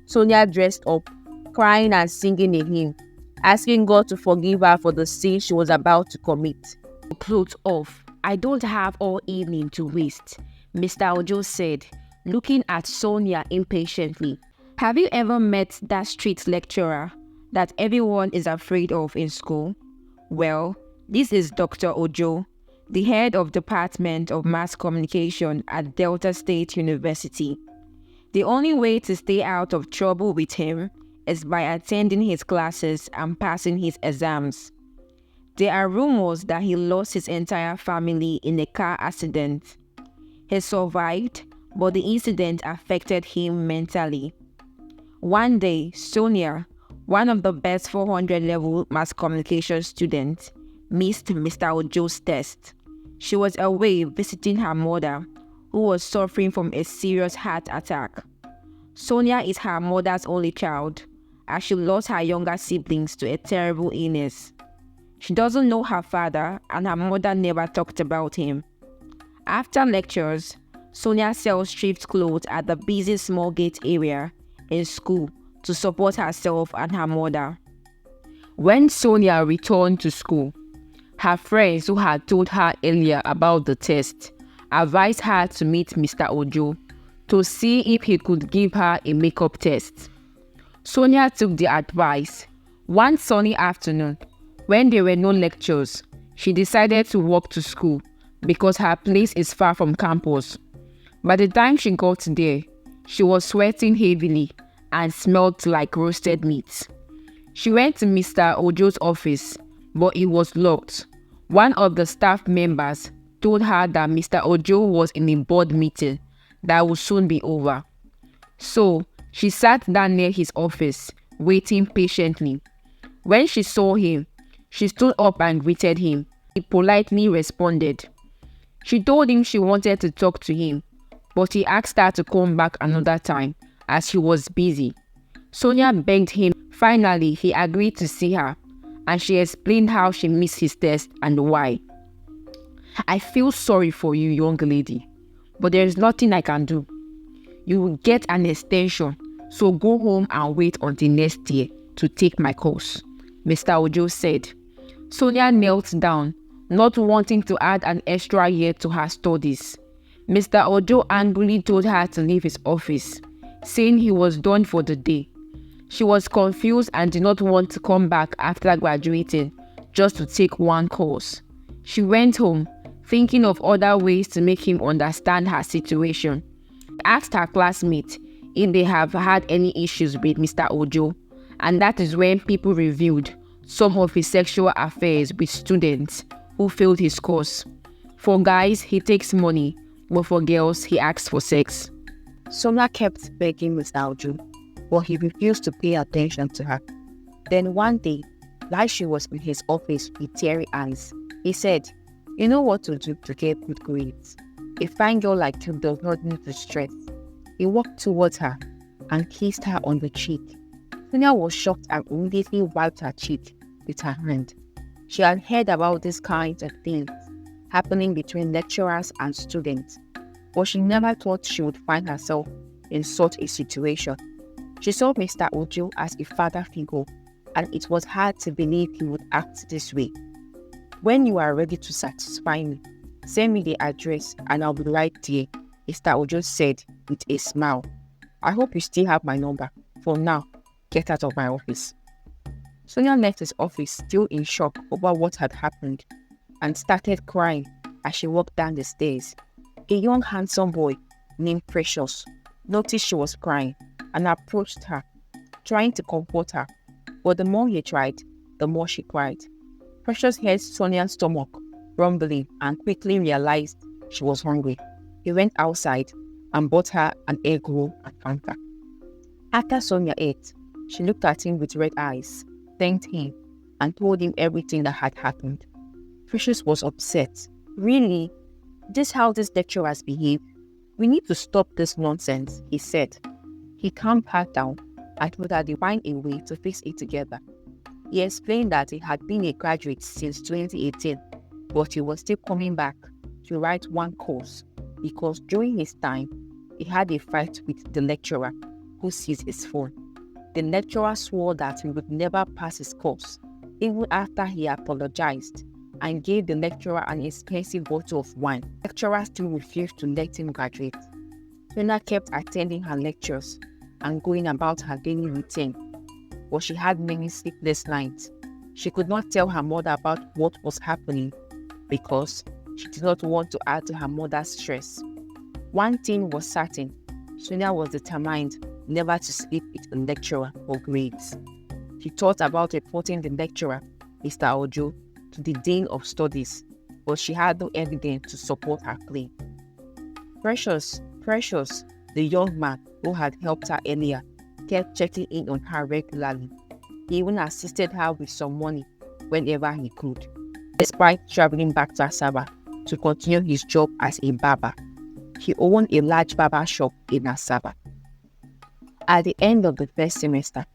Sonia dressed up, crying and singing a hymn, asking God to forgive her for the sin she was about to commit. Clothes off. I don't have all evening to waste, Mr. Ojo said, looking at Sonia impatiently. Have you ever met that street lecturer that everyone is afraid of in school? Well, this is Dr. Ojo, the head of Department of Mass Communication at Delta State University. The only way to stay out of trouble with him is by attending his classes and passing his exams. There are rumors that he lost his entire family in a car accident. He survived, but the incident affected him mentally. One day, Sonia, one of the best 400 level mass communication students, missed Mr. Ojo's test. She was away visiting her mother, who was suffering from a serious heart attack. Sonia is her mother's only child, as she lost her younger siblings to a terrible illness. She doesn't know her father, and her mother never talked about him. After lectures, Sonia sells thrift clothes at the busy small gate area in school to support herself and her mother. When Sonia returned to school, her friends who had told her earlier about the test advised her to meet Mr. Ojo to see if he could give her a makeup test. Sonia took the advice. One sunny afternoon, when there were no lectures, she decided to walk to school because her place is far from campus. By the time she got there, she was sweating heavily and smelled like roasted meat. She went to Mr. Ojo's office, but it was locked. One of the staff members told her that Mr. Ojo was in a board meeting that would soon be over. So, she sat down near his office, waiting patiently. When she saw him, she stood up and greeted him. He politely responded. She told him she wanted to talk to him, but he asked her to come back another time as he was busy. Sonia begged him. Finally, he agreed to see her, and she explained how she missed his test and why. I feel sorry for you, young lady, but there is nothing I can do. You will get an extension, so go home and wait until next year to take my course, Mr. Ojo said. Sonia knelt down, not wanting to add an extra year to her studies. Mr. Ojo angrily told her to leave his office, saying he was done for the day. She was confused and did not want to come back after graduating just to take one course. She went home, thinking of other ways to make him understand her situation. She asked her classmates if they have had any issues with Mr. Ojo, and that is when people revealed some of his sexual affairs with students who failed his course. For guys, he takes money, but for girls, he asks for sex. Sonia kept begging Mr. Ojo, but he refused to pay attention to her. Then one day, while she was in his office with teary eyes, he said, "You know what to do to get good grades. A fine girl like you does not need to stress." He walked towards her and kissed her on the cheek. Sonia was shocked and immediately wiped her cheek with her hand. She had heard about these kinds of things happening between lecturers and students, but she never thought she would find herself in such a situation. She saw Mr. Ojo as a father figure, and it was hard to believe he would act this way. "When you are ready to satisfy me, send me the address and I'll be right there," Mr. Ojo said with a smile. "I hope you still have my number. For now, get out of my office." Sonia left his office still in shock over what had happened and started crying as she walked down the stairs. A young handsome boy named Precious noticed she was crying and approached her, trying to comfort her. But the more he tried, the more she cried. Precious heard Sonia's stomach rumbling and quickly realized she was hungry. He went outside and bought her an egg roll and Fanta. After Sonia ate, she looked at him with red eyes, thanked him, and told him everything that had happened. Precious was upset. "Really? This how these lecturers behave? We need to stop this nonsense," he said. He calmed her down and told her to find a way to fix it together. He explained that he had been a graduate since 2018, but he was still coming back to write one course because during his time, he had a fight with the lecturer. who seized his phone. The lecturer swore that he would never pass his course, even after he apologized and gave the lecturer an expensive bottle of wine. The lecturer still refused to let him graduate. Sonia kept attending her lectures and going about her daily routine, but she had many sleepless nights. She could not tell her mother about what was happening because she did not want to add to her mother's stress. One thing was certain: Sonia was determined never to sleep with the lecturer for grades. She thought about reporting the lecturer, Mr. Ojo, to the Dean of Studies, but she had no evidence to support her claim. Precious, the young man who had helped her earlier, kept checking in on her regularly. He even assisted her with some money whenever he could, despite traveling back to Asaba to continue his job as a barber. He owned a large barber shop in Asaba. At the end of the first semester,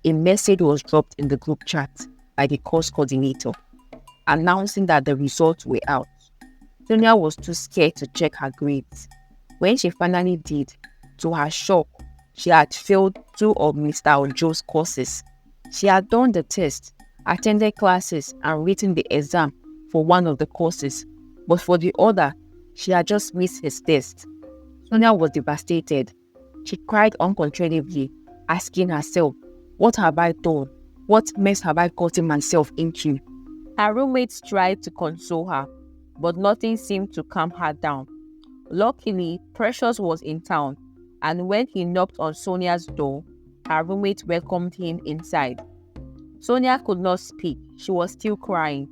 a message was dropped in the group chat by the course coordinator, announcing that the results were out. Sonia was too scared to check her grades. When she finally did, to her shock, she had failed 2 of Mr. Ojo's courses. She had done the test, attended classes, and written the exam for one of the courses, but for the other, she had just missed his test. Sonia was devastated. She cried uncontrollably, asking herself, "What have I done? What mess have I gotten myself into?" Her roommates tried to console her, but nothing seemed to calm her down. Luckily, Precious was in town, and when he knocked on Sonia's door, her roommate welcomed him inside. Sonia could not speak. She was still crying.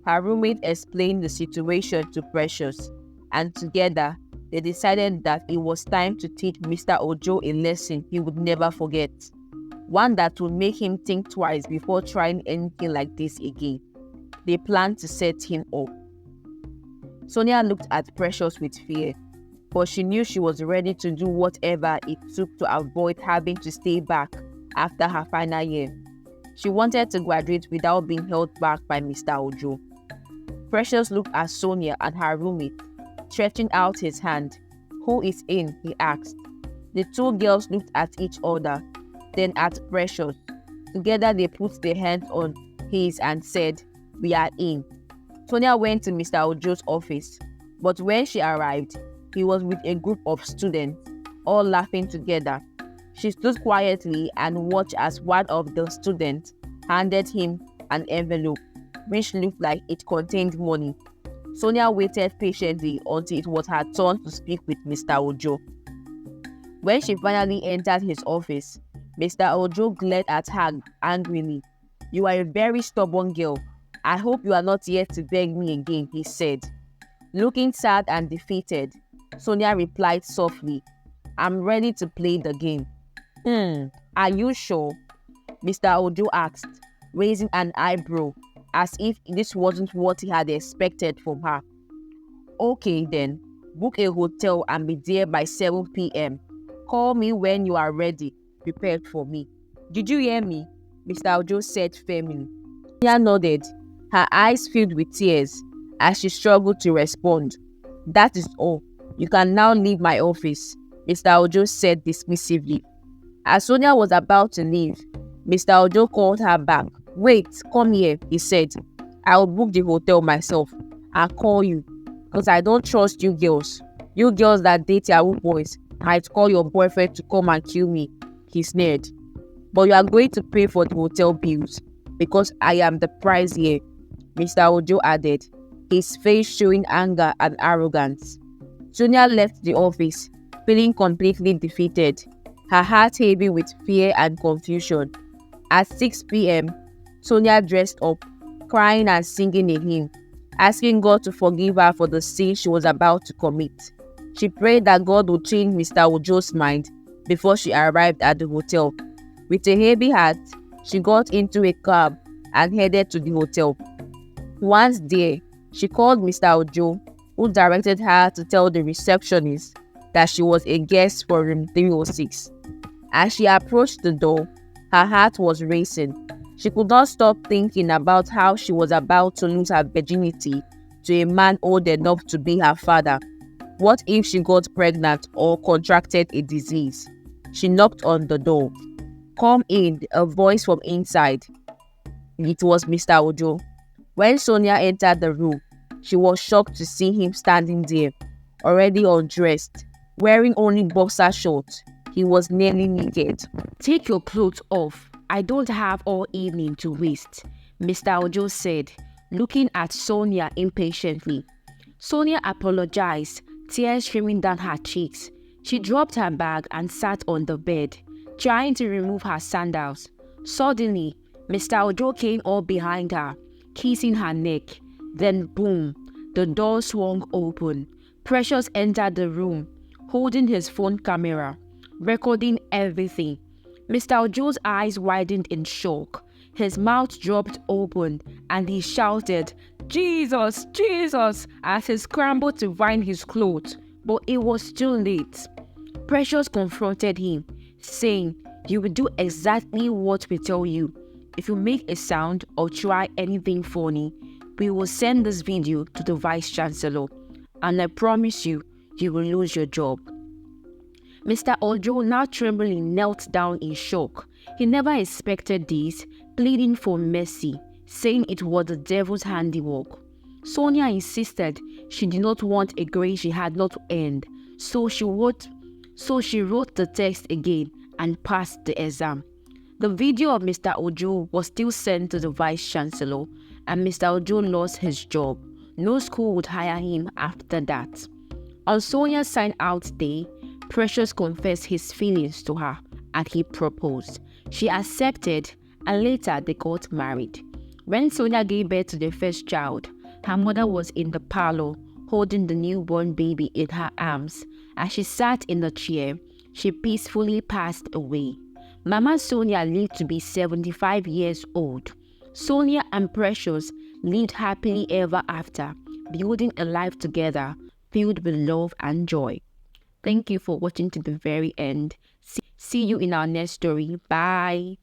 Her roommate explained the situation to Precious, and together, they decided that it was time to teach Mr. Ojo a lesson he would never forget. One that would make him think twice before trying anything like this again. They planned to set him up. Sonia looked at Precious with fear, but she knew she was ready to do whatever it took to avoid having to stay back after her final year. She wanted to graduate without being held back by Mr. Ojo. Precious looked at Sonia and her roommate, stretching out his hand. "Who is in?" he asked. The 2 girls looked at each other, then at Precious. Together they put their hands on his and said, "We are in." Sonia went to Mr. Ojo's office, but when she arrived, he was with a group of students, all laughing together. She stood quietly and watched as one of the students handed him an envelope, which looked like it contained money. Sonia waited patiently until it was her turn to speak with Mr. Ojo. When she finally entered his office, Mr. Ojo glared at her angrily. "You are a very stubborn girl. I hope you are not here to beg me again," he said. Looking sad and defeated, Sonia replied softly, "I'm ready to play the game." Are you sure?" Mr. Ojo asked, raising an eyebrow, as if this wasn't what he had expected from her. "Okay then, book a hotel and be there by 7 p.m. Call me when you are ready, prepared for me." "Did you hear me?" Mr. Ojo said firmly. Sonia nodded, her eyes filled with tears as she struggled to respond. "That is all. You can now leave my office," Mr. Ojo said dismissively. As Sonia was about to leave, Mr. Ojo called her back. "Wait, come here," he said. "I'll book the hotel myself. I'll call you, because I don't trust you girls. You girls that date Yahoo boys might call your boyfriend to come and kill me," he sneered. "But you are going to pay for the hotel bills, because I am the prize here," Mr. Ojo added, his face showing anger and arrogance. Sonia left the office, feeling completely defeated, her heart heavy with fear and confusion. At 6 p.m., Sonia dressed up, crying and singing a hymn, asking God to forgive her for the sin she was about to commit. She prayed that God would change Mr. Ojo's mind before she arrived at the hotel. With a heavy heart, she got into a cab and headed to the hotel. Once there, she called Mr. Ojo, who directed her to tell the receptionist that she was a guest for room 306. As she approached the door, her heart was racing. She could not stop thinking about how she was about to lose her virginity to a man old enough to be her father. What if she got pregnant or contracted a disease? She knocked on the door. "Come in," a voice from inside. It was Mr. Ojo. When Sonia entered the room, she was shocked to see him standing there, already undressed, wearing only boxer shorts. He was nearly naked. "Take your clothes off. I don't have all evening to waste," Mr. Ojo said, looking at Sonia impatiently. Sonia apologized, tears streaming down her cheeks. She dropped her bag and sat on the bed, trying to remove her sandals. Suddenly, Mr. Ojo came up behind her, kissing her neck. Then boom, the door swung open. Precious entered the room, holding his phone camera, recording everything. Mr. Ojo's eyes widened in shock. His mouth dropped open and he shouted, "Jesus, Jesus," as he scrambled to find his clothes, but it was too late. Precious confronted him, saying, "You will do exactly what we tell you. If you make a sound or try anything funny, we will send this video to the Vice Chancellor, and I promise you, you will lose your job." Mr. Ojo, now trembling, knelt down in shock. He never expected this, pleading for mercy, saying it was the devil's handiwork. Sonia insisted she did not want a grade she had not earned, so she wrote the text again and passed the exam. The video of Mr. Ojo was still sent to the Vice Chancellor, and Mr. Ojo lost his job. No school would hire him after that. On Sonia's sign-out day, Precious confessed his feelings to her and he proposed. She accepted, and later they got married. When Sonia gave birth to the first child, her mother was in the parlor holding the newborn baby in her arms. As she sat in the chair, she peacefully passed away. Mama Sonia lived to be 75 years old. Sonia and Precious lived happily ever after, building a life together filled with love and joy. Thank you for watching to the very end. See you in our next story. Bye.